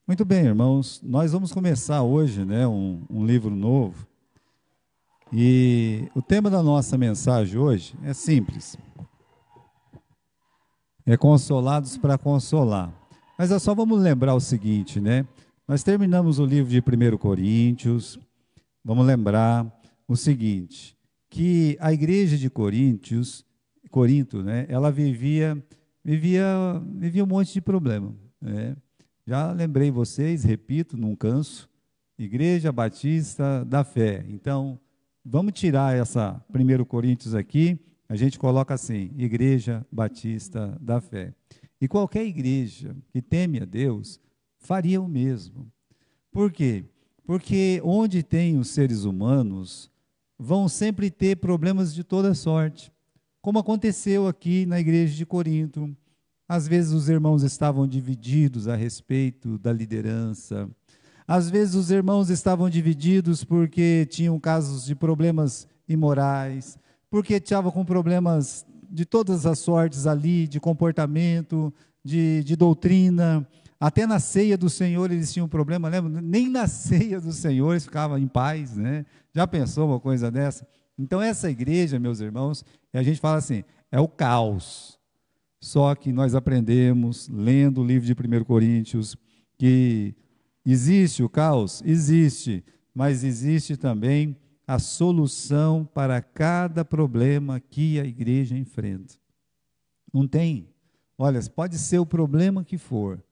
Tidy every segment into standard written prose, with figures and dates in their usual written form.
Muito bem, irmãos. Nós vamos começar hoje, né, um livro novo. E o tema da nossa mensagem hoje é simples. É consolados para consolar. Mas só vamos lembrar o seguinte, né? Nós terminamos o livro de 1 Coríntios. Vamos lembrar o seguinte, que a igreja de Corinto, né, ela vivia um monte de problema, né? Já lembrei vocês, repito, não canso, Igreja Batista da Fé. Então, vamos tirar essa 1 Coríntios aqui, a gente coloca assim, Igreja Batista da Fé. E qualquer igreja que teme a Deus, faria o mesmo. Por quê? Porque onde tem os seres humanos, vão sempre ter problemas de toda sorte, como aconteceu aqui na igreja de Corinto. Às vezes os irmãos estavam divididos a respeito da liderança. Às vezes os irmãos estavam divididos porque tinham casos de problemas imorais, porque estavam com problemas de todas as sortes ali, de comportamento, de doutrina. Até na ceia do Senhor eles tinham problema, lembra? Nem na ceia do Senhor eles ficavam em paz, né? Já pensou uma coisa dessa? Então essa igreja, meus irmãos, a gente fala assim, é o caos. Só que nós aprendemos, lendo o livro de 1 Coríntios, que existe o caos? Existe, mas existe também a solução para cada problema que a igreja enfrenta. Não tem? Olha, pode ser o problema que for.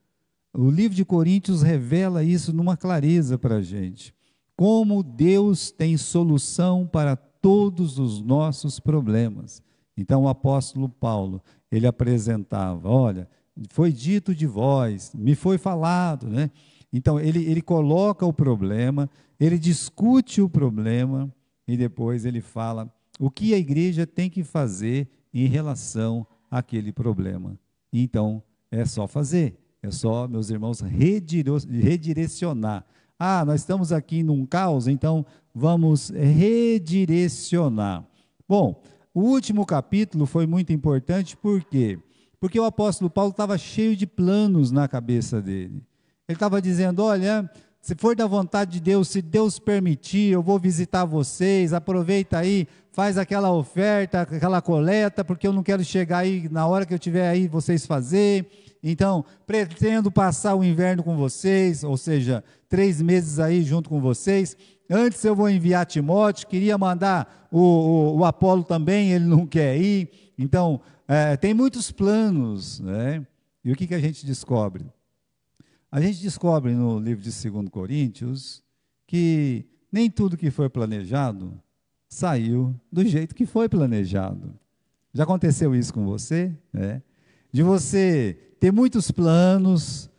O livro de Coríntios revela isso numa clareza para a gente. Como Deus tem solução para todos os nossos problemas. Então o apóstolo Paulo, ele apresentava, olha, foi dito de vós, me foi falado, né? Então ele coloca o problema, ele discute o problema e depois ele fala o que a igreja tem que fazer em relação àquele problema. Então é só fazer, é só, meus irmãos, redirecionar. Ah, nós estamos aqui num caos, então vamos redirecionar. Bom, o último capítulo foi muito importante, por quê? Porque o apóstolo Paulo estava cheio de planos na cabeça dele. Ele estava dizendo, olha, se for da vontade de Deus, se Deus permitir, eu vou visitar vocês, aproveita aí, faz aquela oferta, aquela coleta, porque eu não quero chegar aí, na hora que eu estiver aí, vocês fazer. Então, pretendo passar o inverno com vocês, ou seja, 3 meses aí junto com vocês. Antes eu vou enviar Timóteo, queria mandar o Apolo também, ele não quer ir. Então, tem muitos planos, né? E o que a gente descobre? A gente descobre no livro de 2 Coríntios que nem tudo que foi planejado saiu do jeito que foi planejado. Já aconteceu isso com você, né? De você ter muitos planos,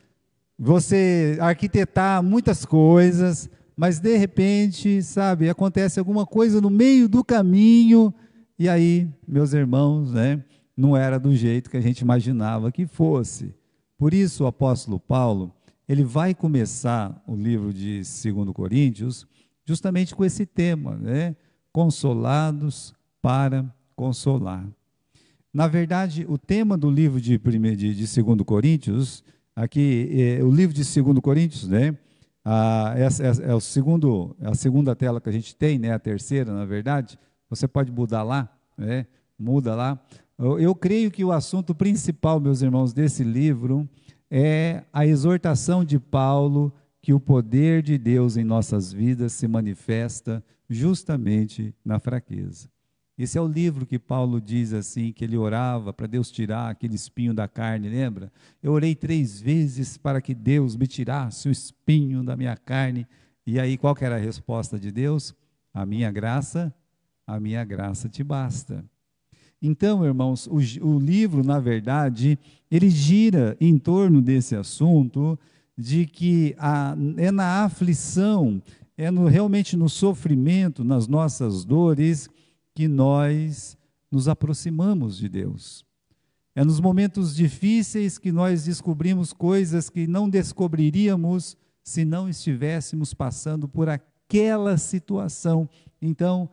você arquitetar muitas coisas, mas de repente, sabe, acontece alguma coisa no meio do caminho, e aí, meus irmãos, né, não era do jeito que a gente imaginava que fosse. Por isso o apóstolo Paulo, ele vai começar o livro de 2 Coríntios justamente com esse tema, né, consolados para consolar. Na verdade, o tema do livro de 2 Coríntios, aqui, o livro de 2 Coríntios, né? Essa é a segunda tela que a gente tem, né? A terceira, na verdade. Você pode mudar lá, né? Muda lá. Eu creio que o assunto principal, meus irmãos, desse livro é a exortação de Paulo que o poder de Deus em nossas vidas se manifesta justamente na fraqueza. Esse é o livro que Paulo diz assim, que ele orava para Deus tirar aquele espinho da carne, lembra? Eu orei 3 vezes para que Deus me tirasse o espinho da minha carne. E aí qual que era a resposta de Deus? A minha graça te basta. Então, irmãos, o livro, na verdade, ele gira em torno desse assunto, de que é na aflição, realmente no sofrimento, nas nossas dores, que nós nos aproximamos de Deus. É nos momentos difíceis que nós descobrimos coisas que não descobriríamos se não estivéssemos passando por aquela situação. Então,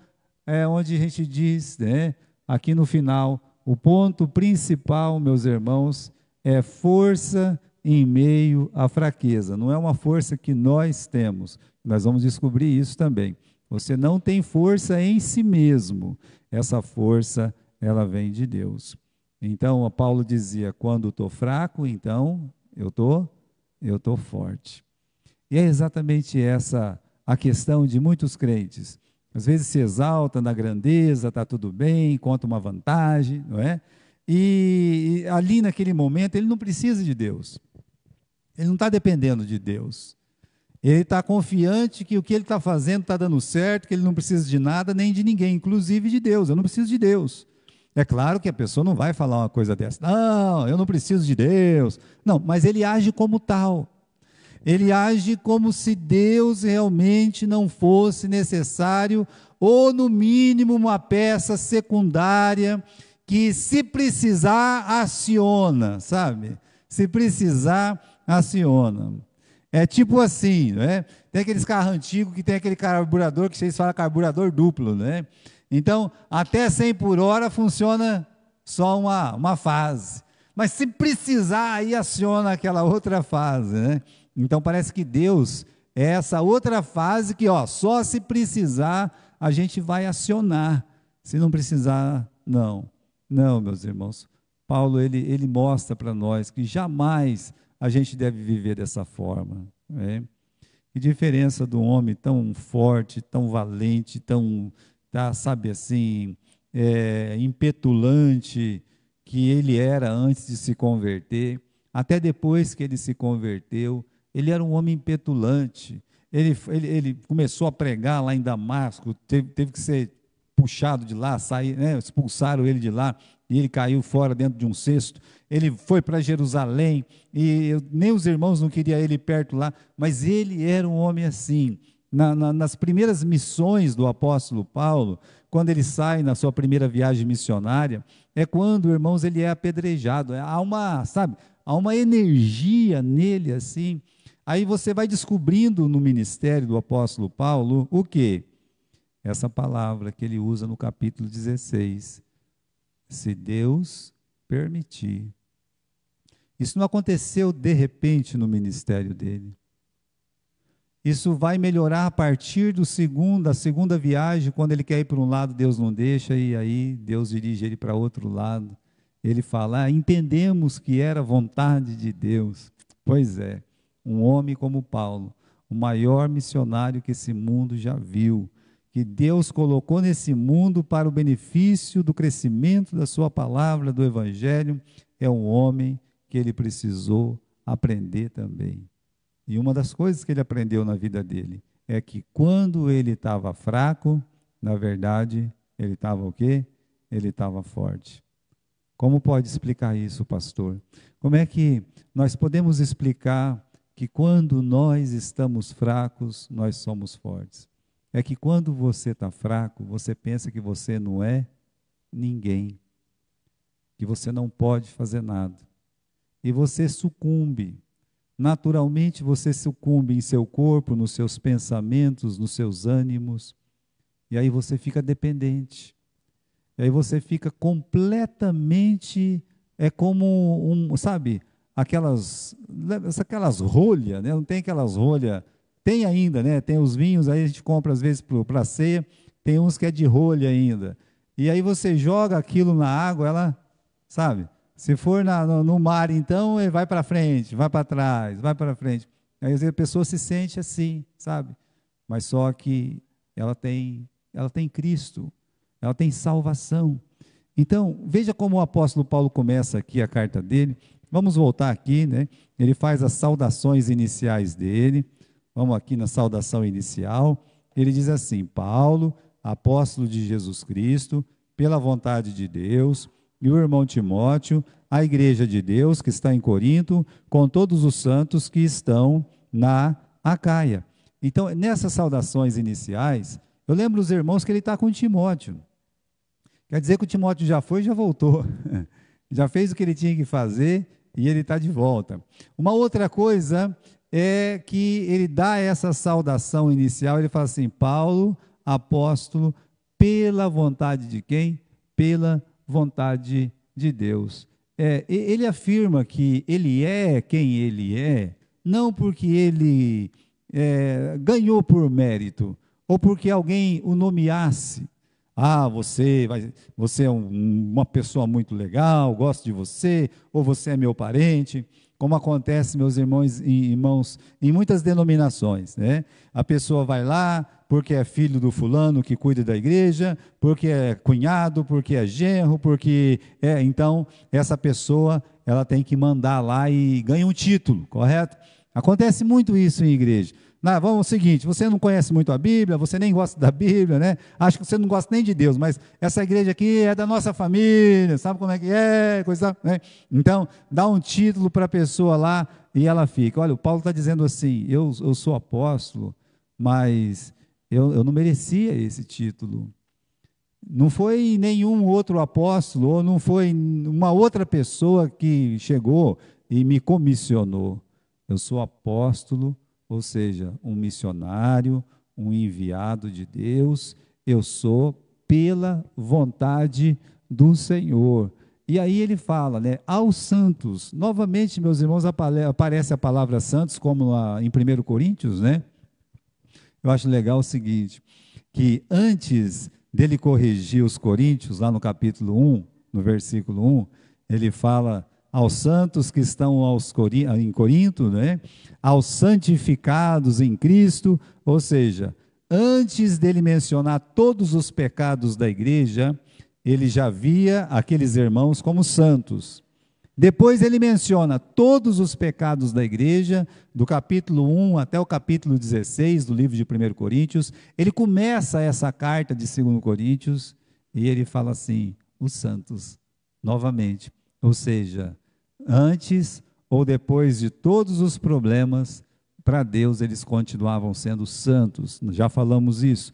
é onde a gente diz, né, aqui no final, o ponto principal, meus irmãos, é força em meio à fraqueza. Não é uma força que nós temos. Nós vamos descobrir isso também. Você não tem força em si mesmo. Essa força, ela vem de Deus. Então, Paulo dizia, quando estou fraco, então eu tô forte. E é exatamente essa a questão de muitos crentes. Às vezes se exalta na grandeza, está tudo bem, conta uma vantagem, não é? E ali naquele momento ele não precisa de Deus. Ele não está dependendo de Deus. Ele está confiante que o que ele está fazendo está dando certo, que ele não precisa de nada nem de ninguém, inclusive de Deus. Eu não preciso de Deus. É claro que a pessoa não vai falar uma coisa dessa. Não, eu não preciso de Deus. Não, mas ele age como tal. Ele age como se Deus realmente não fosse necessário, ou no mínimo uma peça secundária que, se precisar, aciona, sabe? Se precisar, aciona. É tipo assim, né? Tem aqueles carros antigos que tem aquele carburador que vocês falam carburador duplo, né? Então, até 100 por hora funciona só uma fase. Mas se precisar, aí aciona aquela outra fase, né? Então, parece que Deus é essa outra fase que, só se precisar, a gente vai acionar. Se não precisar, não. Não, meus irmãos. Paulo, ele mostra para nós que jamais a gente deve viver dessa forma. Né? Que diferença do homem tão forte, tão valente, tão, sabe assim, impetulante que ele era antes de se converter, até depois que ele se converteu, ele era um homem petulante. Ele começou a pregar lá em Damasco, teve que ser puxado de lá, sair, né, expulsaram ele de lá, e ele caiu fora dentro de um cesto. Ele foi para Jerusalém, e nem os irmãos não queriam ele perto lá, mas ele era um homem assim. Nas primeiras missões do apóstolo Paulo, quando ele sai na sua primeira viagem missionária, é quando, irmãos, ele é apedrejado. Há uma energia nele assim. Aí você vai descobrindo no ministério do apóstolo Paulo o quê? Essa palavra que ele usa no capítulo 16. Se Deus permitir. Isso não aconteceu de repente no ministério dele. Isso vai melhorar a partir da segunda viagem, quando ele quer ir para um lado, Deus não deixa, e aí Deus dirige ele para outro lado. Ele fala, entendemos que era vontade de Deus. Pois é, um homem como Paulo, o maior missionário que esse mundo já viu, que Deus colocou nesse mundo para o benefício do crescimento da sua palavra, do evangelho, é um homem que ele precisou aprender também. E uma das coisas que ele aprendeu na vida dele é que quando ele estava fraco, na verdade, ele estava o quê? Ele estava forte. Como pode explicar isso, pastor? Como é que nós podemos explicar que quando nós estamos fracos, nós somos fortes? É que quando você está fraco, você pensa que você não é ninguém, que você não pode fazer nada. E você sucumbe. Naturalmente você sucumbe em seu corpo, nos seus pensamentos, nos seus ânimos, e aí você fica dependente. E aí você fica completamente, como sabe, aquelas rolhas, né? Não tem aquelas rolhas, tem ainda, né? Tem os vinhos, aí a gente compra às vezes para a ceia, tem uns que é de rolha ainda. E aí você joga aquilo na água, ela, sabe? Se for no mar, então, ele vai para frente, vai para trás, vai para frente. Aí às vezes a pessoa se sente assim, sabe? Mas só que ela tem Cristo, ela tem salvação. Então, veja como o apóstolo Paulo começa aqui a carta dele. Vamos voltar aqui, né? Ele faz as saudações iniciais dele. Vamos aqui na saudação inicial. Ele diz assim: Paulo, apóstolo de Jesus Cristo, pela vontade de Deus, e o irmão Timóteo, a igreja de Deus que está em Corinto, com todos os santos que estão na Acaia. Então, nessas saudações iniciais, eu lembro os irmãos que ele está com Timóteo. Quer dizer que o Timóteo já foi e já voltou. Já fez o que ele tinha que fazer e ele está de volta. Uma outra coisa é que ele dá essa saudação inicial, ele fala assim: Paulo, apóstolo, pela vontade de quem? Pela vontade de Deus. ele afirma que ele é quem ele é, não porque ele ganhou por mérito, ou porque alguém o nomeasse. Ah, você é uma pessoa muito legal, gosto de você, ou você é meu parente, como acontece, meus irmãos e irmãos, em muitas denominações, né? A pessoa vai lá porque é filho do fulano que cuida da igreja, porque é cunhado, porque é genro, então essa pessoa ela tem que mandar lá e ganha um título, correto? Acontece muito isso em igreja. Vamos ao seguinte, você não conhece muito a Bíblia, você nem gosta da Bíblia, né? Acho que você não gosta nem de Deus, mas essa igreja aqui é da nossa família, sabe como é que é, coisa, né? Então, dá um título para a pessoa lá e ela fica. Olha, o Paulo está dizendo assim, eu sou apóstolo, mas eu não merecia esse título. Não foi nenhum outro apóstolo, ou não foi uma outra pessoa que chegou e me comissionou. Eu sou apóstolo, ou seja, um missionário, um enviado de Deus, eu sou pela vontade do Senhor. E aí ele fala, né, aos santos, novamente, meus irmãos, aparece a palavra santos, como em 1 Coríntios, né? Eu acho legal o seguinte, que antes dele corrigir os coríntios, lá no capítulo 1, no versículo 1, ele fala aos santos que estão em Corinto, né? Aos santificados em Cristo, ou seja, antes dele mencionar todos os pecados da igreja, ele já via aqueles irmãos como santos. Depois ele menciona todos os pecados da igreja, do capítulo 1 até o capítulo 16 do livro de 1 Coríntios. Ele começa essa carta de 2 Coríntios e ele fala assim, os santos, novamente. Ou seja, antes ou depois de todos os problemas, para Deus eles continuavam sendo santos. Já falamos isso.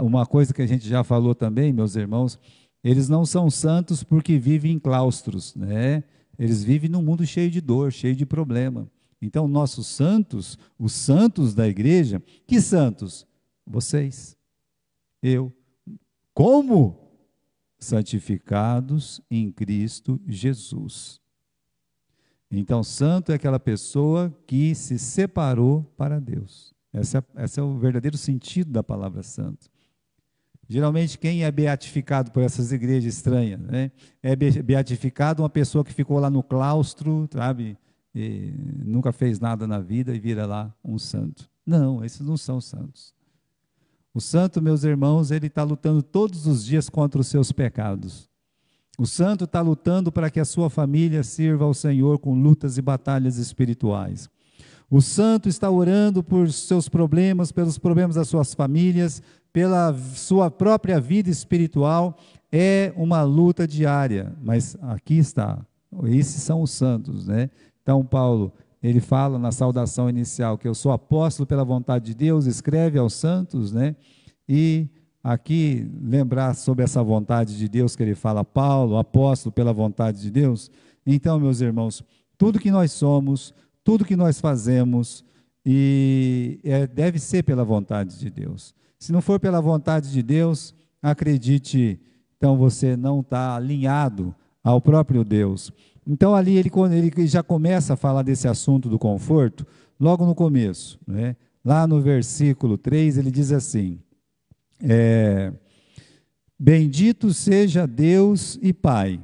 Uma coisa que a gente já falou também, meus irmãos, eles não são santos porque vivem em claustros, né? Eles vivem num mundo cheio de dor, cheio de problema. Então, nossos santos, os santos da igreja, que santos? Vocês, eu. Como? Santificados em Cristo Jesus. Então, santo é aquela pessoa que se separou para Deus. Esse é o verdadeiro sentido da palavra santo. Geralmente, quem é beatificado por essas igrejas estranhas, né? É beatificado uma pessoa que ficou lá no claustro, sabe? E nunca fez nada na vida e vira lá um santo. Não, esses não são santos. O santo, meus irmãos, ele está lutando todos os dias contra os seus pecados. O santo está lutando para que a sua família sirva ao Senhor com lutas e batalhas espirituais. O santo está orando por seus problemas, pelos problemas das suas famílias, pela sua própria vida espiritual. É uma luta diária, mas aqui está, esses são os santos, né? Então Paulo, ele fala na saudação inicial que eu sou apóstolo pela vontade de Deus, escreve aos santos, né? E aqui lembrar sobre essa vontade de Deus que ele fala, Paulo, apóstolo pela vontade de Deus. Então, meus irmãos, tudo que nós somos, tudo que nós fazemos, deve ser pela vontade de Deus. Se não for pela vontade de Deus, acredite, então você não está alinhado ao próprio Deus. Então ali ele já começa a falar desse assunto do conforto, logo no começo, né? Lá no versículo 3 ele diz assim, bendito seja Deus e Pai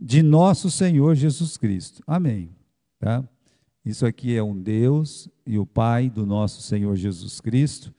de nosso Senhor Jesus Cristo. Amém. Tá? Isso aqui é um Deus e o Pai do nosso Senhor Jesus Cristo.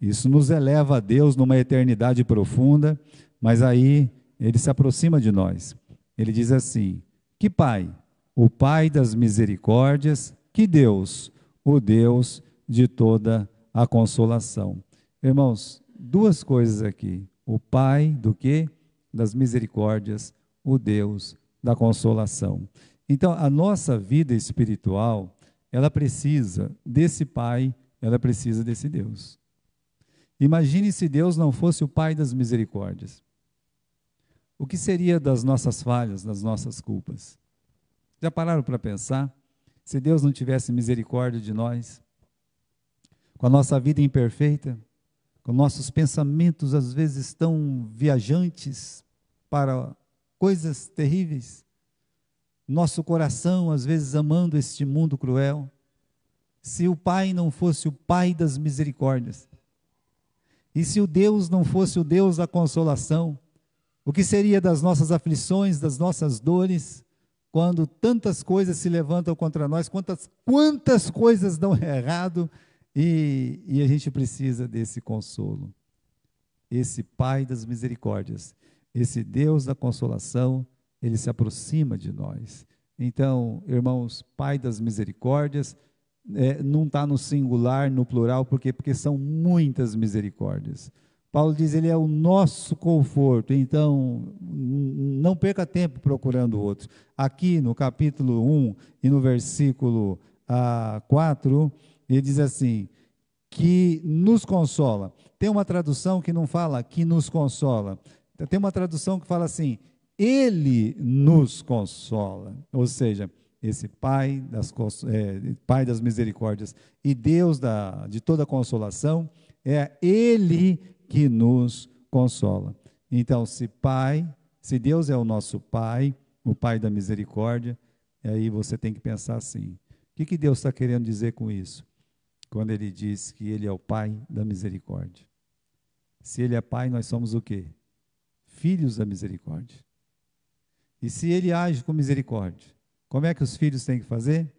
Isso nos eleva a Deus numa eternidade profunda, mas aí ele se aproxima de nós. Ele diz assim, que Pai? O Pai das misericórdias, que Deus? O Deus de toda a consolação. Irmãos, duas coisas aqui. O Pai do quê? Das misericórdias, o Deus da consolação. Então, a nossa vida espiritual, ela precisa desse Pai, ela precisa desse Deus. Imagine se Deus não fosse o Pai das misericórdias. O que seria das nossas falhas, das nossas culpas? Já pararam para pensar? Se Deus não tivesse misericórdia de nós, com a nossa vida imperfeita, com nossos pensamentos às vezes tão viajantes para coisas terríveis, nosso coração, às vezes amando este mundo cruel, se o Pai não fosse o Pai das misericórdias, e se o Deus não fosse o Deus da consolação, o que seria das nossas aflições, das nossas dores, quando tantas coisas se levantam contra nós, quantas coisas dão errado, e a gente precisa desse consolo. Esse Pai das misericórdias, esse Deus da consolação, ele se aproxima de nós. Então, irmãos, Pai das misericórdias, não está no singular, no plural, porque são muitas misericórdias. Paulo diz, ele é o nosso conforto, então não perca tempo procurando outro. Aqui no capítulo 1 e no versículo 4, ele diz assim, que nos consola. Tem uma tradução que não fala que nos consola, tem uma tradução que fala assim, ele nos consola, ou seja, esse Pai das misericórdias e Deus de toda consolação, é ele que nos consola. Então, se Deus é o nosso Pai, o Pai da misericórdia, aí você tem que pensar assim, o que Deus está querendo dizer com isso? Quando ele diz que ele é o Pai da misericórdia. Se ele é Pai, nós somos o quê? Filhos da misericórdia. E se ele age com misericórdia, como é que os filhos têm que fazer?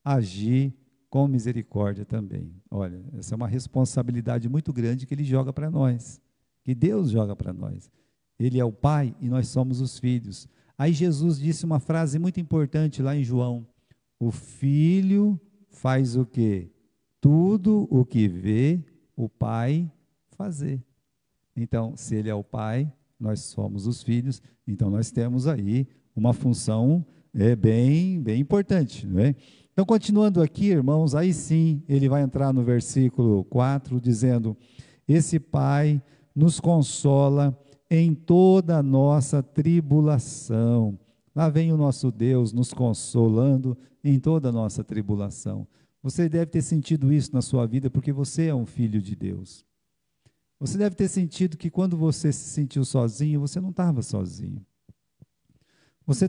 Agir com misericórdia também. Olha, essa é uma responsabilidade muito grande que ele joga para nós, que Deus joga para nós. Ele é o Pai e nós somos os filhos. Aí Jesus disse uma frase muito importante lá em João, o filho faz o quê? Tudo o que vê o Pai fazer. Então, se ele é o Pai, nós somos os filhos, então nós temos aí uma função bem importante, não é? Então, continuando aqui, irmãos, aí sim, ele vai entrar no versículo 4, dizendo, esse Pai nos consola em toda a nossa tribulação. Lá vem o nosso Deus nos consolando em toda a nossa tribulação. Você deve ter sentido isso na sua vida, porque você é um filho de Deus. Você deve ter sentido que quando você se sentiu sozinho, você não estava sozinho. Você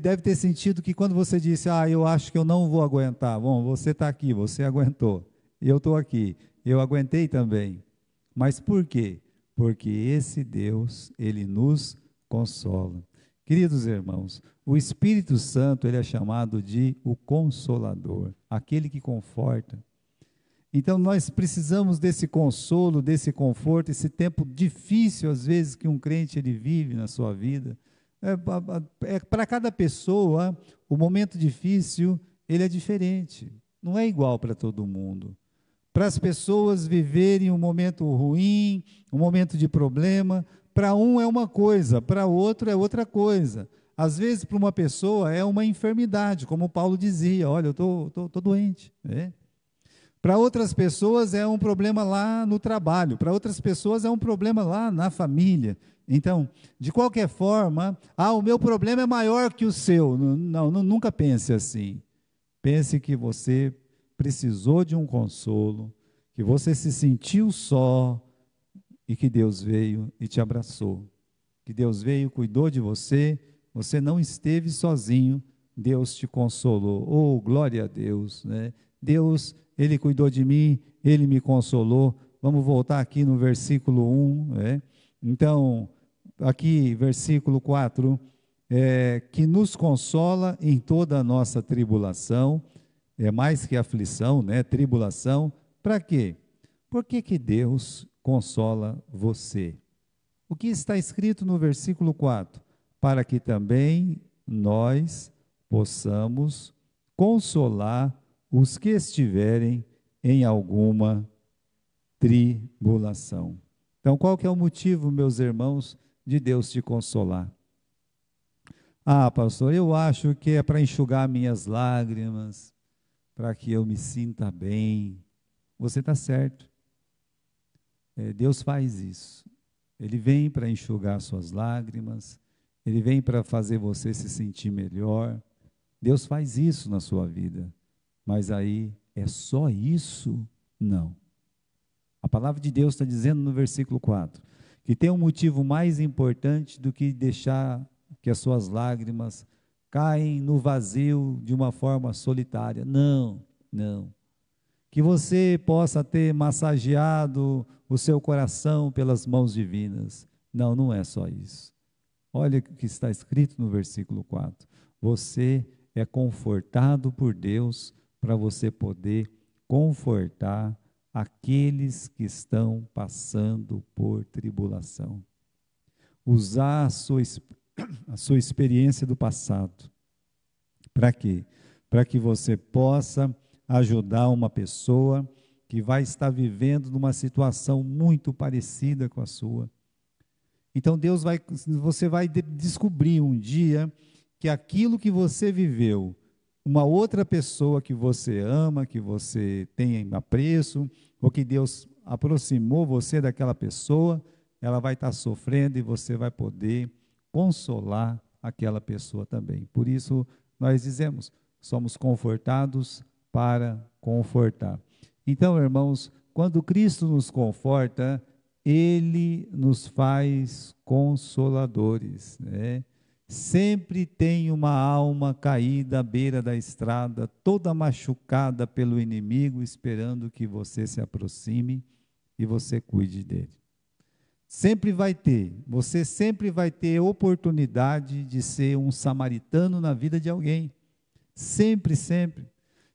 deve ter sentido que quando você disse, eu acho que eu não vou aguentar. Bom, você está aqui, você aguentou. Eu estou aqui, eu aguentei também. Mas por quê? Porque esse Deus, ele nos consola. Queridos irmãos, o Espírito Santo, ele é chamado de o Consolador, aquele que conforta. Então, nós precisamos desse consolo, desse conforto, esse tempo difícil, às vezes, que um crente ele vive na sua vida. Para cada pessoa, o momento difícil, ele é diferente. Não é igual para todo mundo. Para as pessoas viverem um momento ruim, um momento de problema, para um é uma coisa, para outro é outra coisa. Às vezes, para uma pessoa, é uma enfermidade, como Paulo dizia, olha, eu estou doente, né? Para outras pessoas é um problema lá no trabalho, para outras pessoas é um problema lá na família. Então, de qualquer forma, o meu problema é maior que o seu. Não, nunca pense assim. Pense que você precisou de um consolo, que você se sentiu só e que Deus veio e te abraçou. Que Deus veio, cuidou de você, você não esteve sozinho, Deus te consolou. Oh, glória a Deus, né? Deus, ele cuidou de mim, ele me consolou. Vamos voltar aqui no versículo 1, né? Então, aqui, versículo 4, que nos consola em toda a nossa tribulação, é mais que aflição, né? Tribulação, para quê? Por que Deus consola você? O que está escrito no versículo 4? Para que também nós possamos consolar os que estiverem em alguma tribulação. Então, qual que é o motivo, meus irmãos, de Deus te consolar? Pastor, eu acho que é para enxugar minhas lágrimas, para que eu me sinta bem. Você está certo. Deus faz isso. Ele vem para enxugar suas lágrimas, Ele vem para fazer você se sentir melhor. Deus faz isso na sua vida. Mas aí, é só isso? Não. A palavra de Deus está dizendo no versículo 4, que tem um motivo mais importante do que deixar que as suas lágrimas caem no vazio de uma forma solitária. Não, não. Que você possa ter massageado o seu coração pelas mãos divinas. Não, não é só isso. Olha o que está escrito no versículo 4. Você é confortado por Deus para você poder confortar aqueles que estão passando por tribulação. Usar a sua experiência do passado. Para quê? Para que você possa ajudar uma pessoa que vai estar vivendo numa situação muito parecida com a sua. Então você vai descobrir um dia que aquilo que você viveu, uma outra pessoa que você ama, que você tem apreço, ou que Deus aproximou você daquela pessoa, ela vai estar sofrendo e você vai poder consolar aquela pessoa também. Por isso nós dizemos, somos confortados para confortar. Então, irmãos, quando Cristo nos conforta, Ele nos faz consoladores, né? Sempre tem uma alma caída à beira da estrada, toda machucada pelo inimigo, esperando que você se aproxime e você cuide dele. Você sempre vai ter oportunidade de ser um samaritano na vida de alguém. Sempre, sempre.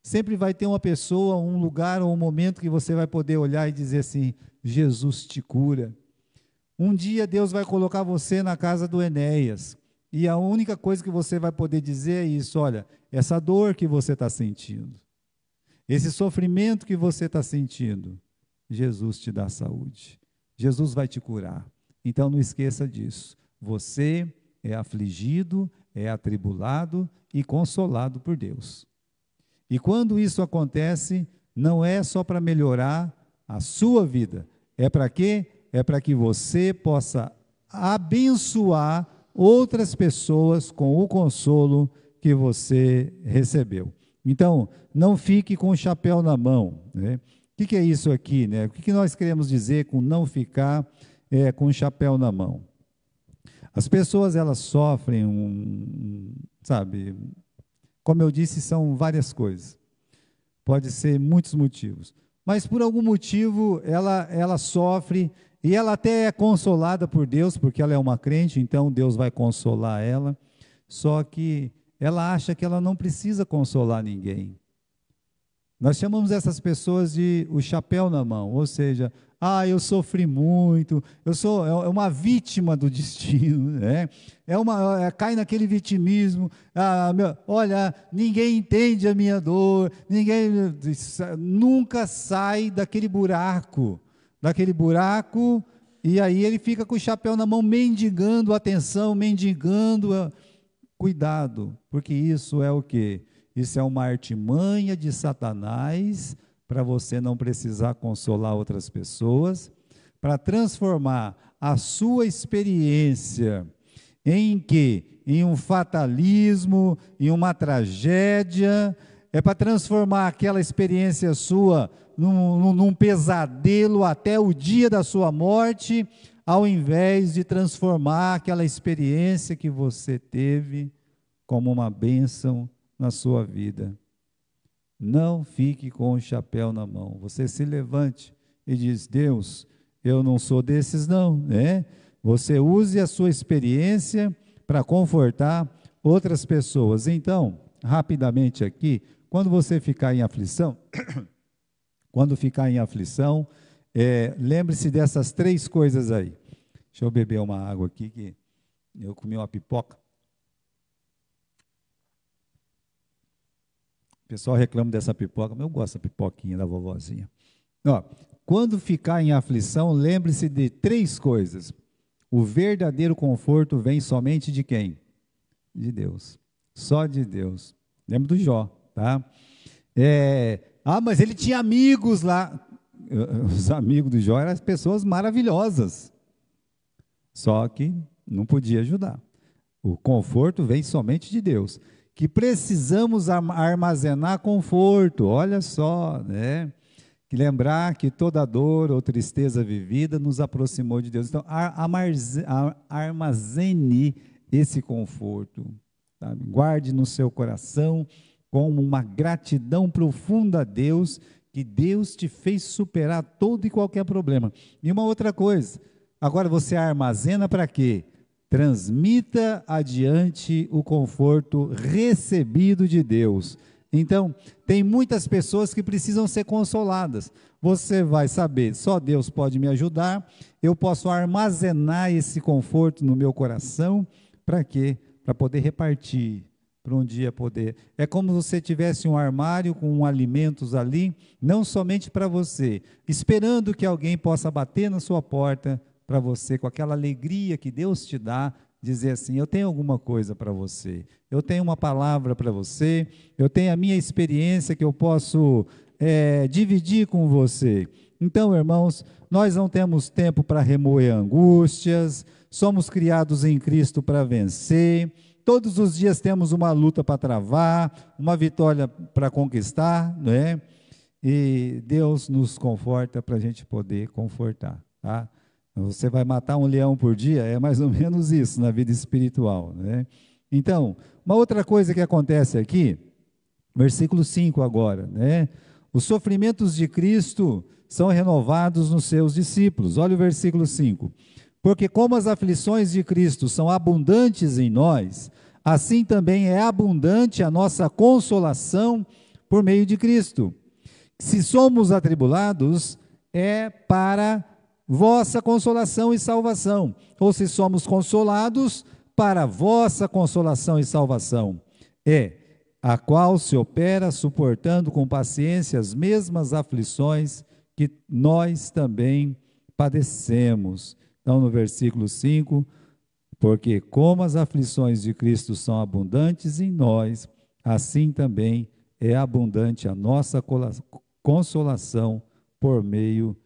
Sempre vai ter uma pessoa, um lugar ou um momento que você vai poder olhar e dizer assim, Jesus te cura. Um dia Deus vai colocar você na casa do Enéas, e a única coisa que você vai poder dizer é isso, olha, essa dor que você está sentindo, esse sofrimento que você está sentindo, Jesus te dá saúde, Jesus vai te curar. Então não esqueça disso, você é afligido, é atribulado e consolado por Deus. E quando isso acontece, não é só para melhorar a sua vida, é para quê? É para que você possa abençoar outras pessoas com o consolo que você recebeu. Então, não fique com o chapéu na mão, né? O que é isso aqui, né? O que nós queremos dizer com não ficar com o chapéu na mão? As pessoas, elas sofrem, sabe, como eu disse, são várias coisas. Pode ser muitos motivos. Mas por algum motivo ela sofre e ela até é consolada por Deus, porque ela é uma crente, então Deus vai consolar ela. Só que ela acha que ela não precisa consolar ninguém. Nós chamamos essas pessoas de o chapéu na mão, ou seja, eu sofri muito, eu sou uma vítima do destino, né? Cai naquele vitimismo, olha, ninguém entende a minha dor, ninguém nunca sai daquele buraco, e aí ele fica com o chapéu na mão, mendigando atenção, cuidado, porque isso é o quê? Isso é uma artimanha de Satanás, para você não precisar consolar outras pessoas, para transformar a sua experiência em um fatalismo, em uma tragédia, é para transformar aquela experiência sua num pesadelo até o dia da sua morte, ao invés de transformar aquela experiência que você teve como uma bênção na sua vida. Não fique com o chapéu na mão. Você se levante e diz, Deus, eu não sou desses não, né? Você use a sua experiência para confortar outras pessoas. Então, rapidamente aqui, quando você ficar em aflição, lembre-se dessas 3 coisas aí. Deixa eu beber uma água aqui, que eu comi uma pipoca. O pessoal reclama dessa pipoca, mas eu gosto da pipoquinha da vovozinha. Quando ficar em aflição, lembre-se de 3 coisas. O verdadeiro conforto vem somente de quem? De Deus. Só de Deus. Lembra do Jó, tá? Mas ele tinha amigos lá. Os amigos do Jó eram pessoas maravilhosas. Só que não podia ajudar. O conforto vem somente de Deus. Que precisamos armazenar conforto, olha só, né? Que lembrar que toda dor ou tristeza vivida nos aproximou de Deus. Então, armazene esse conforto. sabe? Guarde no seu coração como uma gratidão profunda a Deus, que Deus te fez superar todo e qualquer problema. E uma outra coisa, agora você armazena para quê? Transmita adiante o conforto recebido de Deus. Então, tem muitas pessoas que precisam ser consoladas. Você vai saber, só Deus pode me ajudar. Eu posso armazenar esse conforto no meu coração. Para quê? Para poder repartir, para um dia poder. É como se você tivesse um armário com alimentos ali, não somente para você, esperando que alguém possa bater na sua porta para você, com aquela alegria que Deus te dá, dizer assim: eu tenho alguma coisa para você, eu tenho uma palavra para você, eu tenho a minha experiência que eu posso dividir com você. Então, irmãos, nós não temos tempo para remoer angústias, somos criados em Cristo para vencer, todos os dias temos uma luta para travar, uma vitória para conquistar, não é? E Deus nos conforta para a gente poder confortar, tá? Você vai matar um leão por dia? É mais ou menos isso na vida espiritual, né? Então, uma outra coisa que acontece aqui, versículo 5 agora, né? Os sofrimentos de Cristo são renovados nos seus discípulos. Olha o versículo 5. Porque como as aflições de Cristo são abundantes em nós, assim também é abundante a nossa consolação por meio de Cristo. Se somos atribulados, é para vossa consolação e salvação. Ou se somos consolados, para vossa consolação e salvação. A qual se opera suportando com paciência as mesmas aflições que nós também padecemos. Então, no versículo 5, porque como as aflições de Cristo são abundantes em nós, assim também é abundante a nossa consolação por meio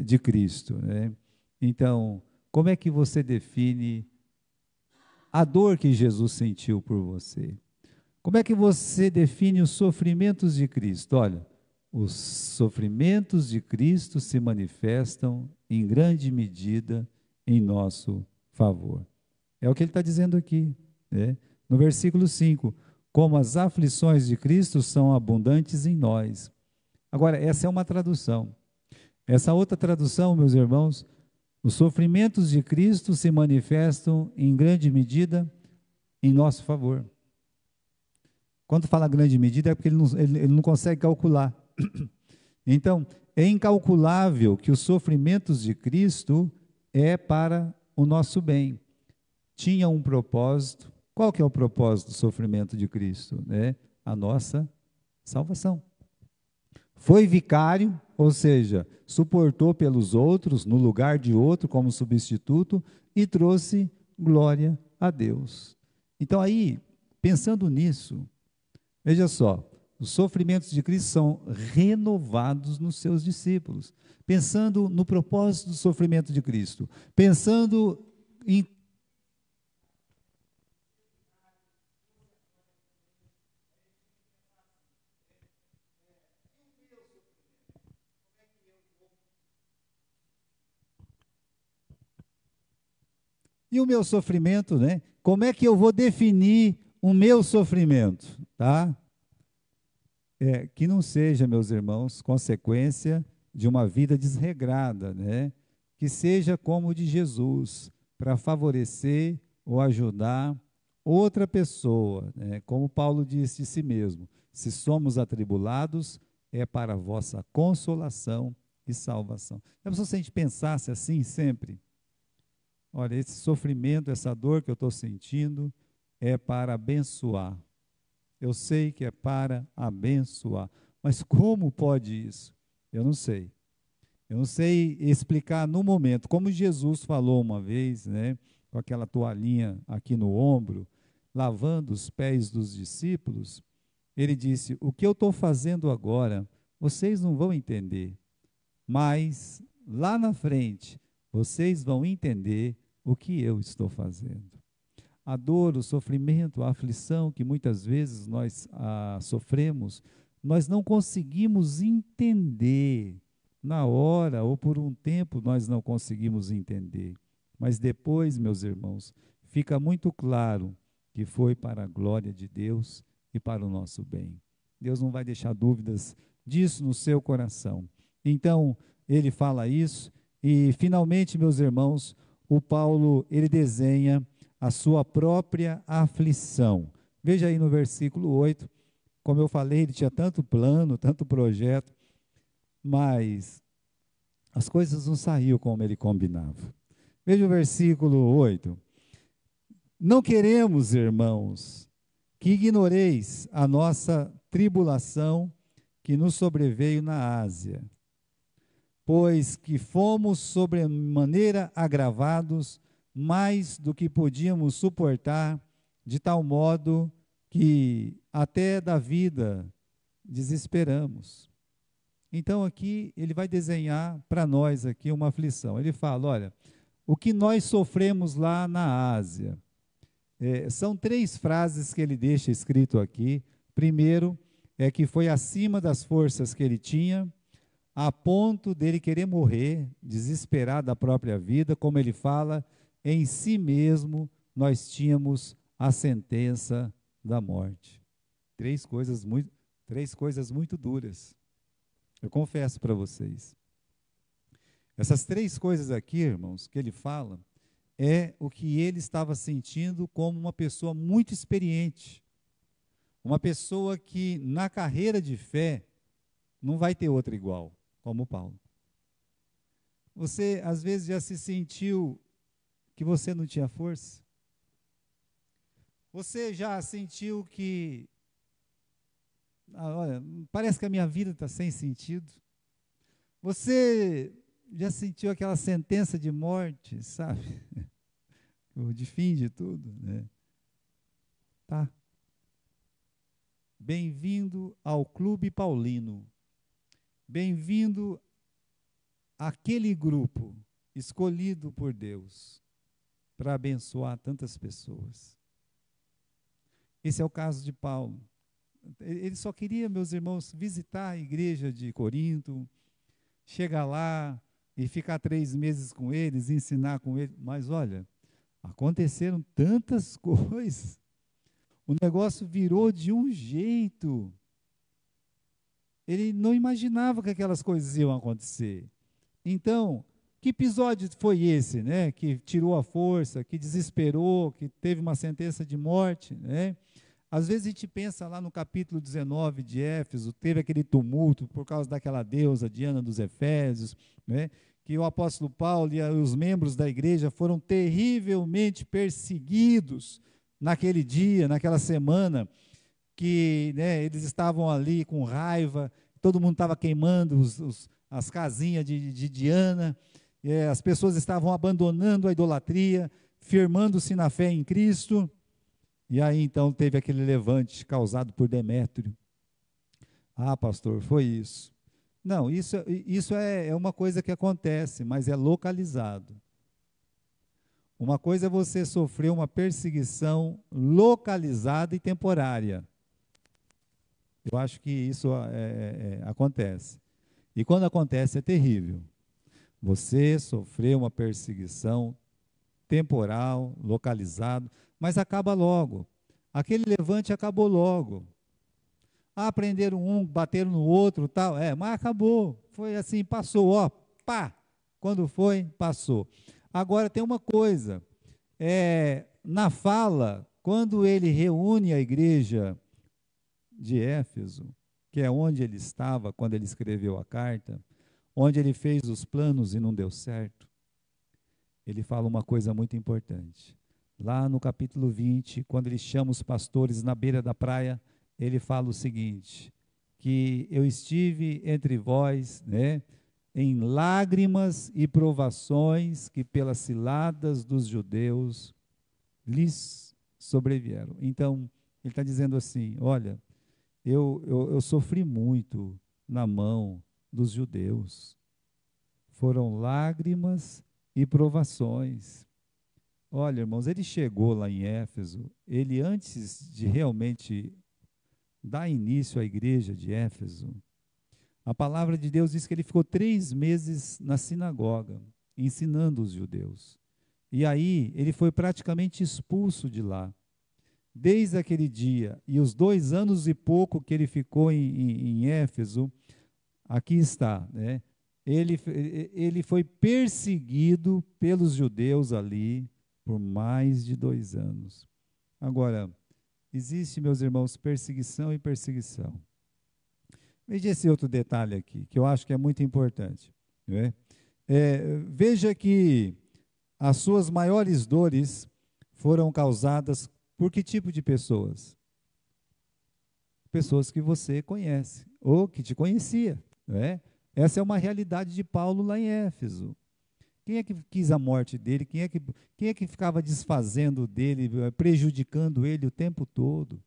de Cristo, né? Então, como é que você define a dor que Jesus sentiu por você? Como é que você define os sofrimentos de Cristo? Olha, os sofrimentos de Cristo se manifestam em grande medida em nosso favor. É o que ele está dizendo aqui, né? No versículo 5, como as aflições de Cristo são abundantes em nós. Agora, essa é uma tradução. Essa outra tradução, meus irmãos, os sofrimentos de Cristo se manifestam em grande medida em nosso favor. Quando fala grande medida é porque ele não consegue calcular. Então, é incalculável que os sofrimentos de Cristo é para o nosso bem. Tinha um propósito. Qual que é o propósito do sofrimento de Cristo? A nossa salvação. Foi vicário, ou seja, suportou pelos outros, no lugar de outro, como substituto, e trouxe glória a Deus. Então aí, pensando nisso, veja só, os sofrimentos de Cristo são renovados nos seus discípulos, pensando no propósito do sofrimento de Cristo, pensando em e o meu sofrimento, né? Como é que eu vou definir o meu sofrimento, tá? Que não seja, meus irmãos, consequência de uma vida desregrada, né? Que seja como o de Jesus, para favorecer ou ajudar outra pessoa, né? Como Paulo disse de si mesmo: se somos atribulados, é para a vossa consolação e salvação. É se a gente pensasse assim sempre. Olha, esse sofrimento, essa dor que eu estou sentindo é para abençoar. Eu sei que é para abençoar. Mas como pode isso? Eu não sei. Eu não sei explicar no momento. Como Jesus falou uma vez, né, com aquela toalhinha aqui no ombro, lavando os pés dos discípulos, ele disse: o que eu estou fazendo agora, vocês não vão entender. Mas lá na frente, vocês vão entender o que eu estou fazendo. A dor, o sofrimento, a aflição que muitas vezes nós sofremos, nós não conseguimos entender. Na hora ou por um tempo nós não conseguimos entender. Mas depois, meus irmãos, fica muito claro que foi para a glória de Deus e para o nosso bem. Deus não vai deixar dúvidas disso no seu coração. Então, ele fala isso e, finalmente, meus irmãos, o Paulo, ele desenha a sua própria aflição. Veja aí no versículo 8, como eu falei, ele tinha tanto plano, tanto projeto, mas as coisas não saíam como ele combinava. Veja o versículo 8. Não queremos, irmãos, que ignoreis a nossa tribulação que nos sobreveio na Ásia, pois que fomos sobremaneira agravados mais do que podíamos suportar, de tal modo que até da vida desesperamos. Então aqui ele vai desenhar para nós aqui uma aflição. Ele fala, olha, o que nós sofremos lá na Ásia. São 3 frases que ele deixa escrito aqui. Primeiro, é que foi acima das forças que ele tinha, a ponto dele querer morrer, desesperar da própria vida, como ele fala, em si mesmo nós tínhamos a sentença da morte. 3 coisas muito duras. Eu confesso para vocês. Essas 3 coisas aqui, irmãos, que ele fala, é o que ele estava sentindo como uma pessoa muito experiente. Uma pessoa que na carreira de fé não vai ter outra igual, como Paulo. Você às vezes já se sentiu que você não tinha força? Você já sentiu que, olha, parece que a minha vida está sem sentido? Você já sentiu aquela sentença de morte, sabe? De fim de tudo, né? Tá. Bem-vindo ao Clube Paulino. Bem-vindo àquele grupo escolhido por Deus para abençoar tantas pessoas. Esse é o caso de Paulo. Ele só queria, meus irmãos, visitar a igreja de Corinto, chegar lá e ficar 3 meses com eles, ensinar com eles. Mas olha, aconteceram tantas coisas. O negócio virou de um jeito. Ele não imaginava que aquelas coisas iam acontecer. Então, que episódio foi esse, né? Que tirou a força, que desesperou, que teve uma sentença de morte, né? Às vezes a gente pensa lá no capítulo 19 de Éfeso, teve aquele tumulto por causa daquela deusa Diana dos Efésios, né? Que o apóstolo Paulo e os membros da igreja foram terrivelmente perseguidos naquele dia, naquela semana, que, né, eles estavam ali com raiva, todo mundo estava queimando as casinhas de Diana, as pessoas estavam abandonando a idolatria, firmando-se na fé em Cristo, e aí então teve aquele levante causado por Demétrio. Ah, pastor, foi isso. Não, isso é uma coisa que acontece, mas é localizado. Uma coisa é você sofrer uma perseguição localizada e temporária. Eu acho que isso acontece. E quando acontece é terrível. Você sofreu uma perseguição temporal, localizado, mas acaba logo. Aquele levante acabou logo. Ah, prenderam um, bateram no outro, tal, mas acabou. Foi assim, passou, ó, pá. Quando foi, passou. Agora tem uma coisa, na fala, quando ele reúne a igreja de Éfeso, que é onde ele estava quando ele escreveu a carta, onde ele fez os planos e não deu certo, ele fala uma coisa muito importante. Lá no capítulo 20, quando ele chama os pastores na beira da praia, ele fala o seguinte, que eu estive entre vós, né, em lágrimas e provações que pelas ciladas dos judeus lhes sobrevieram. Então, ele está dizendo assim, olha, eu sofri muito na mão dos judeus. Foram lágrimas e provações. Olha, irmãos, ele chegou lá em Éfeso, ele antes de realmente dar início à igreja de Éfeso, a palavra de Deus diz que ele ficou 3 meses na sinagoga, ensinando os judeus. E aí, ele foi praticamente expulso de lá. desde aquele dia, e os 2 anos e pouco que ele ficou em Éfeso, aqui está, né? Ele foi perseguido pelos judeus ali por mais de 2 anos. Agora, existe, meus irmãos, perseguição e perseguição. Veja esse outro detalhe aqui, que eu acho que é muito importante. Né? Veja que as suas maiores dores foram causadas por que tipo de pessoas? Pessoas que você conhece, ou que te conhecia. Né? Essa é uma realidade de Paulo lá em Éfeso. Quem é que quis a morte dele? Quem é que ficava desfazendo dele, prejudicando ele o tempo todo?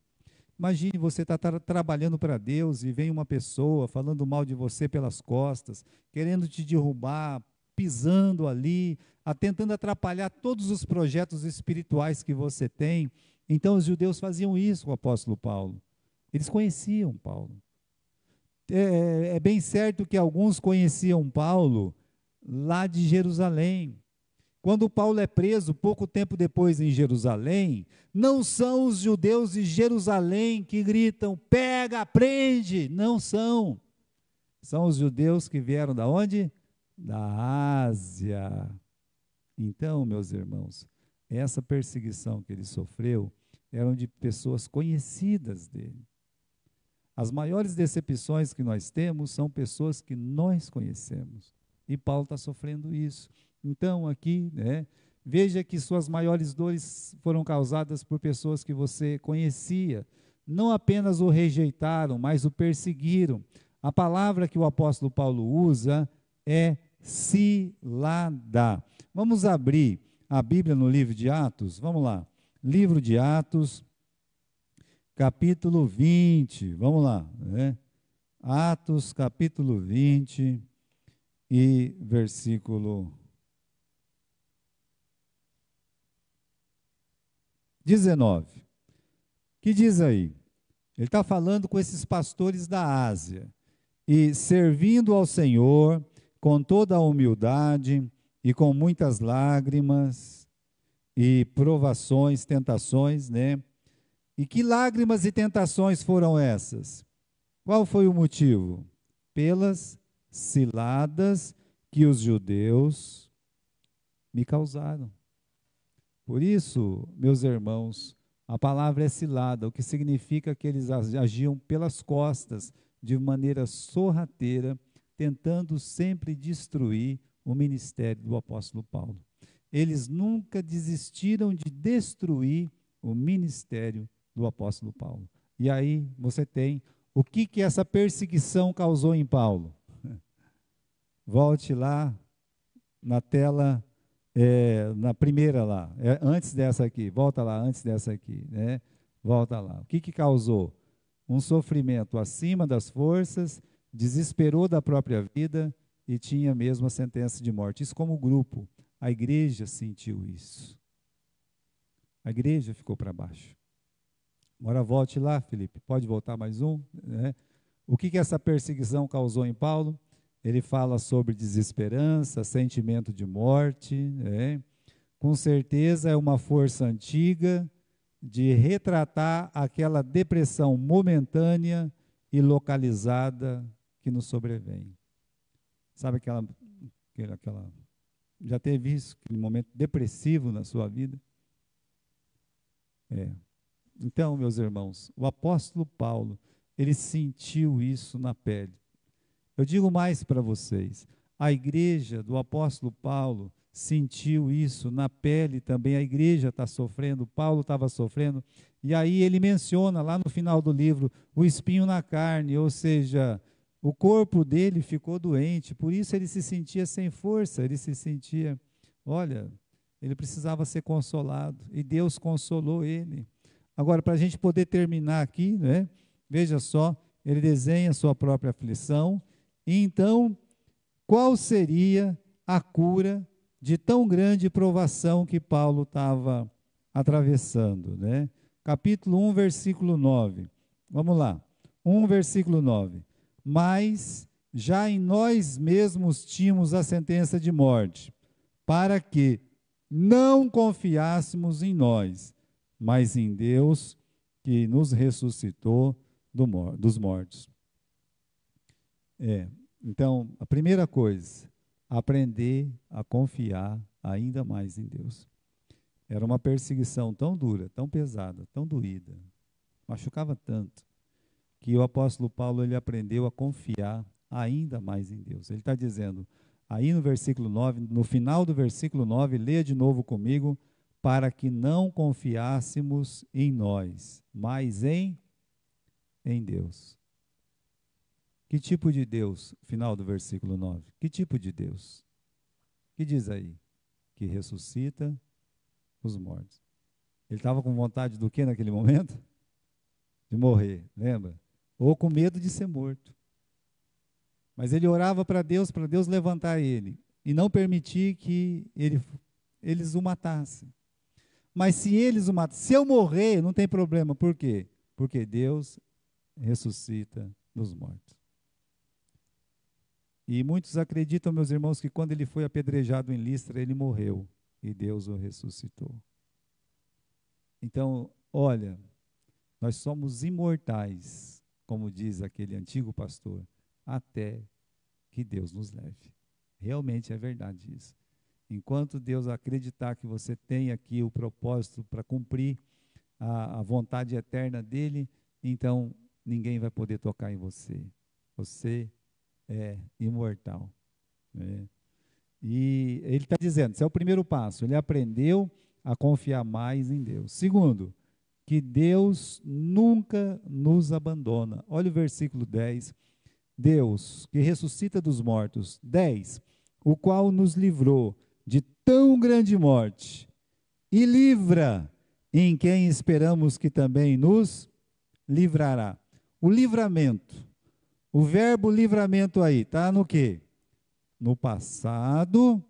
Imagine você estar trabalhando para Deus e vem uma pessoa falando mal de você pelas costas, querendo te derrubar, pisando ali, tentando atrapalhar todos os projetos espirituais que você tem. Então os judeus faziam isso com o apóstolo Paulo. Eles conheciam Paulo. É bem certo que alguns conheciam Paulo lá de Jerusalém. Quando Paulo é preso, pouco tempo depois em Jerusalém, não são os judeus de Jerusalém que gritam, pega, prende, não são. São os judeus que vieram da onde? Da Ásia. Então, meus irmãos, essa perseguição que ele sofreu eram de pessoas conhecidas dele. As maiores decepções que nós temos são pessoas que nós conhecemos. E Paulo está sofrendo isso. Então, aqui, né, veja que suas maiores dores foram causadas por pessoas que você conhecia. Não apenas o rejeitaram, mas o perseguiram. A palavra que o apóstolo Paulo usa é cilada. Vamos abrir a Bíblia no livro de Atos? Vamos lá. Livro de Atos, capítulo 20. Vamos lá. Né? Atos, capítulo 20 e versículo 19. Que diz aí? Ele está falando com esses pastores da Ásia. E servindo ao Senhor com toda a humildade e com muitas lágrimas e provações, tentações, né? E que lágrimas e tentações foram essas? Qual foi o motivo? Pelas ciladas que os judeus me causaram. Por isso, meus irmãos, a palavra é cilada, o que significa que eles agiam pelas costas, de maneira sorrateira, tentando sempre destruir o ministério do apóstolo Paulo. Eles nunca desistiram de destruir o ministério do apóstolo Paulo. E aí você tem o que essa perseguição causou em Paulo. Volte lá na tela, na primeira lá, antes dessa aqui, volta lá, antes dessa aqui, né? Volta lá. O que causou? Um sofrimento acima das forças, desesperou da própria vida e tinha mesmo a sentença de morte. Isso como grupo. A igreja sentiu isso. A igreja ficou para baixo. Agora volte lá, Felipe. Pode voltar mais um? Né? O que essa perseguição causou em Paulo? Ele fala sobre desesperança, sentimento de morte. Né? Com certeza é uma força antiga de retratar aquela depressão momentânea e localizada que nos sobrevém. Sabe aquela já teve isso, aquele momento depressivo na sua vida? Então, meus irmãos, o apóstolo Paulo, ele sentiu isso na pele. Eu digo mais para vocês, a igreja do apóstolo Paulo sentiu isso na pele também, a igreja está sofrendo, Paulo estava sofrendo, e aí ele menciona lá no final do livro, o espinho na carne, ou seja, o corpo dele ficou doente, por isso ele se sentia sem força, ele se sentia, olha, ele precisava ser consolado, e Deus consolou ele. Agora, para a gente poder terminar aqui, né, veja só, ele desenha a sua própria aflição, e então, qual seria a cura de tão grande provação que Paulo estava atravessando, né? Capítulo 1, versículo 9. Vamos lá. 1, versículo 9. Mas já em nós mesmos tínhamos a sentença de morte, para que não confiássemos em nós, mas em Deus, que nos ressuscitou dos mortos. Então, a primeira coisa, aprender a confiar ainda mais em Deus. Era uma perseguição tão dura, tão pesada, tão doída, machucava tanto, que o apóstolo Paulo ele aprendeu a confiar ainda mais em Deus. Ele está dizendo, aí no versículo 9, no final do versículo 9, leia de novo comigo, para que não confiássemos em nós, mas em Deus. Que tipo de Deus? Final do versículo 9. Que tipo de Deus? Que diz aí? Que ressuscita os mortos. Ele estava com vontade do que naquele momento? De morrer, lembra? Ou com medo de ser morto. Mas ele orava para Deus levantar ele e não permitir que eles o matassem. Mas se eles o matam, se eu morrer, não tem problema. Por quê? Porque Deus ressuscita dos mortos. E muitos acreditam, meus irmãos, que quando ele foi apedrejado em Listra, ele morreu e Deus o ressuscitou. Então, olha, nós somos imortais, como diz aquele antigo pastor, até que Deus nos leve. Realmente é verdade isso. Enquanto Deus acreditar que você tem aqui o propósito para cumprir a vontade eterna dele, então ninguém vai poder tocar em você. Você é imortal. Né? E ele está dizendo, esse é o primeiro passo, ele aprendeu a confiar mais em Deus. Segundo, que Deus nunca nos abandona. Olha o versículo 10. Deus, que ressuscita dos mortos. 10. O qual nos livrou de tão grande morte e livra em quem esperamos que também nos livrará. O livramento, o verbo livramento aí, está no quê? No passado,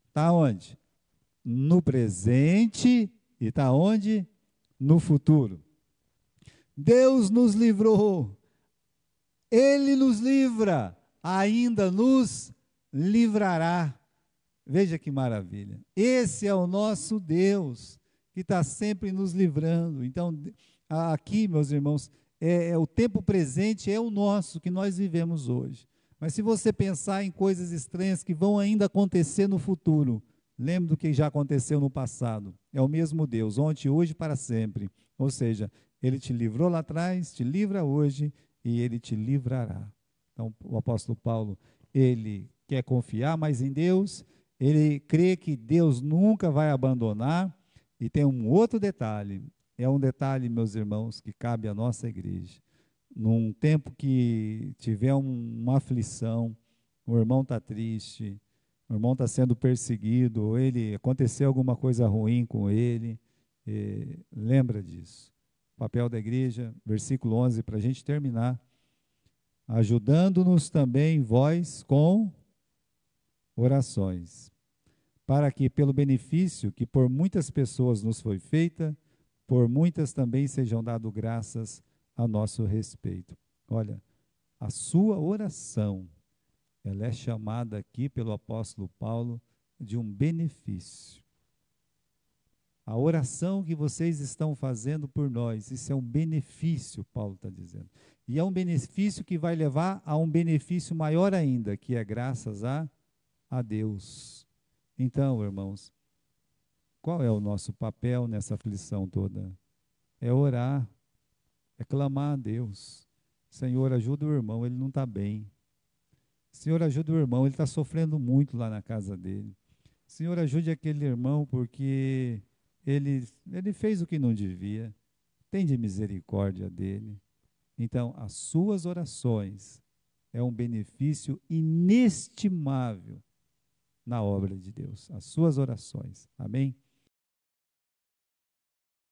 está onde? No presente e está onde? No futuro. Deus nos livrou, Ele nos livra, ainda nos livrará. Veja que maravilha. Esse é o nosso Deus, que está sempre nos livrando. Então, aqui, meus irmãos, o tempo presente é o nosso, que nós vivemos hoje. Mas se você pensar em coisas estranhas que vão ainda acontecer no futuro, lembre do que já aconteceu no passado. É o mesmo Deus, ontem, hoje, para sempre. Ou seja, Ele te livrou lá atrás, te livra hoje e Ele te livrará. Então, o apóstolo Paulo, ele quer confiar mais em Deus, ele crê que Deus nunca vai abandonar. E tem um outro detalhe, é um detalhe, meus irmãos, que cabe à nossa igreja. Num tempo que tiver uma aflição, o irmão está triste, o irmão está sendo perseguido, ou aconteceu alguma coisa ruim com ele, lembra disso. O papel da igreja, versículo 11, para a gente terminar. Ajudando-nos também vós com orações, para que pelo benefício que por muitas pessoas nos foi feita, por muitas também sejam dado graças a nosso respeito. Olha, a sua oração, ela é chamada aqui pelo apóstolo Paulo de um benefício. A oração que vocês estão fazendo por nós, isso é um benefício, Paulo está dizendo. E é um benefício que vai levar a um benefício maior ainda, que é graças a Deus. Então, irmãos, qual é o nosso papel nessa aflição toda? É orar, é clamar a Deus. Senhor, ajuda o irmão, ele não está bem. Senhor, ajuda o irmão, ele está sofrendo muito lá na casa dele. Senhor, ajude aquele irmão porque ele fez o que não devia. Tende misericórdia dele. Então, as suas orações é um benefício inestimável na obra de Deus. As suas orações. Amém?